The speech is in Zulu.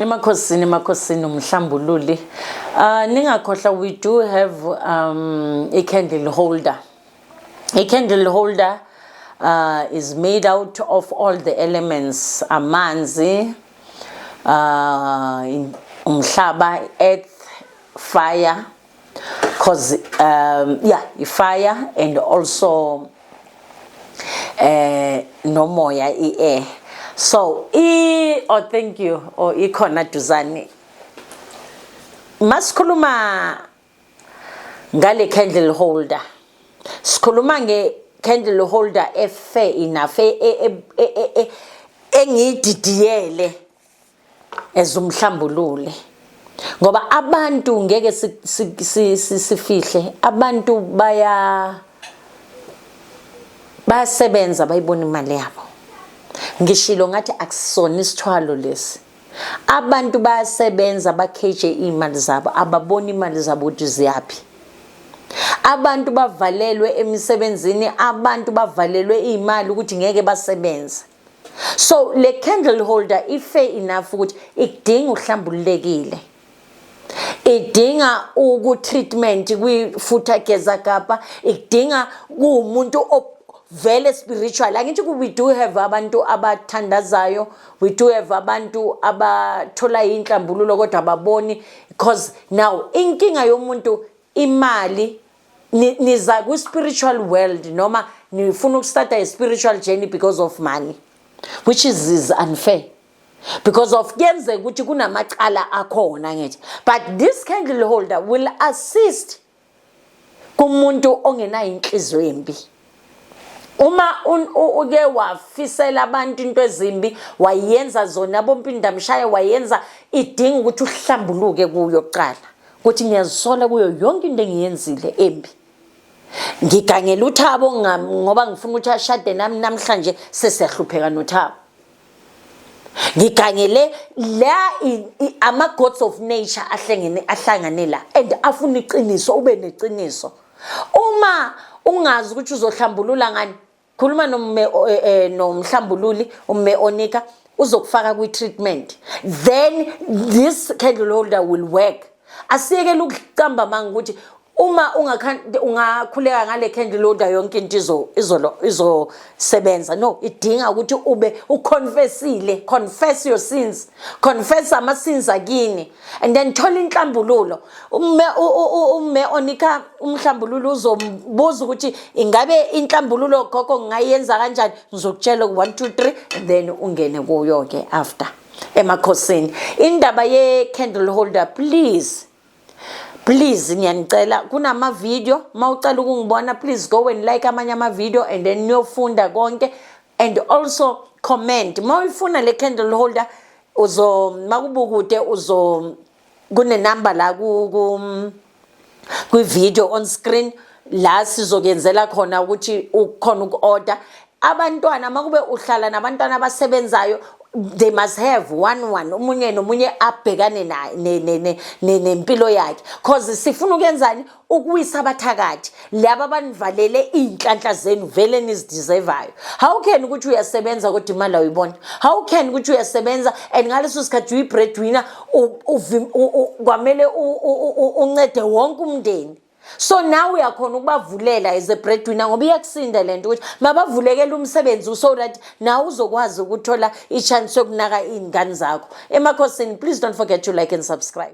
Emakhosini umhlambululi. Ningakhohlwa, we do have a candle holder. A candle holder is made out of all the elements: amanzi, umhlaba, earth, fire, cause fire, and also nomoya, air. So thank you, ikhona duzane. Masikhuluma ngale candle holder. Sikhuluma nge candle holder fair enough, engididiyele ezumhlambulule. Ngoba abantu ngeke sifihle, abantu bayasebenza bayibona imali yabo. Ngishilo ngathi akusona isithwalo lesi. Abantu bayasebenza bakheje imali zabo, ababona imali zabo ukuthi ziyaphi. Abantu bavalelwe emisebenzini, abantu bavalelwe imali ukuthi ngeke basebenze. So le candle holder fair enough ukuthi ikudinga uhlambululekile. Idinga treatment kwi-futa geza kapa, idinga kuumuntu vele spiritual. Angithi we do have abantu abathandazayo, we do have abantu abathola inhlambululo kodwa ababoni, because now inkinga yomuntu imali niza ku spiritual world noma nifuna ukustarta a spiritual journey because of money, which is unfair. Because of kuyenzeka ukuthi kunamacala akhona ngithi, but this candle holder will assist kumuntu ongena inhliziyo embi. Uma uke wafisela abantu into ezimbi, wayenza zona bompinda mshaya, wayenza idinga ukuthi uhlambuluke kuyo kuqala, ukuthi ngiyazisola kuyo yonke into engiyenzile embi. Ngigangela uThabo ngoba ngifuna ukuthi ashade nami namhlanje, sesiyahlupheka noThabo. Ngigangele la ama gods of nature ahlangane la, and afuna iqiniso, ube neqiniso. Uma ungazi ukuthi uzohlambulula ngani, khuluma nomhlambululi, umme Onika, uzokufaka kwi-treatment. Then this candle holder will work. Asiyekele ukuqamba manga ukuthi uma ungakhuleka ngale candle holder yonke into izosebenza. No, idinga ukuthi ube uconfessile, confess your sins, confess ama sins akini, and then thola inhlambululo. Umme Onika umhlambululo uzombuza ukuthi ingabe inhlambululo gogo ngayenza kanjani, ngizokutshela 1 2 3 and then ungene kuyo ke after emakhosini. Indaba ye candle holder, please ngiyanicela, kunama video mawucela ukungibona, please go and like amanye ama video and then niyofunda konke, and also comment mawufuna le candle holder. Makubukude kune number la ku video on screen la sizokenzela khona ukuthi ukhona uku-order. Abantwana makube uhlala nabantwana abasebenzayo, they must have one umunye nomunye abhekane nempilo yakhe, cause sifuna ukuyenzani, ukuwisa abathakathi laba banivalele inhlanhla zenu vele nizideservayo. How can ukuthi uyasebenza kodwa imali uyibona? How can ukuthi uyasebenza and ngaleso sikhathi uyi breadwinner, kwamele uncede wonke umndeni? So now uyakhona ukubavulela as a breadwinner ngoba iyakusinda lento ukuthi mabavulekela umsebenzi so that now uzokwazi ukuthola ichance yokunaka izingane zakho. Emakhosini, please don't forget to like and subscribe.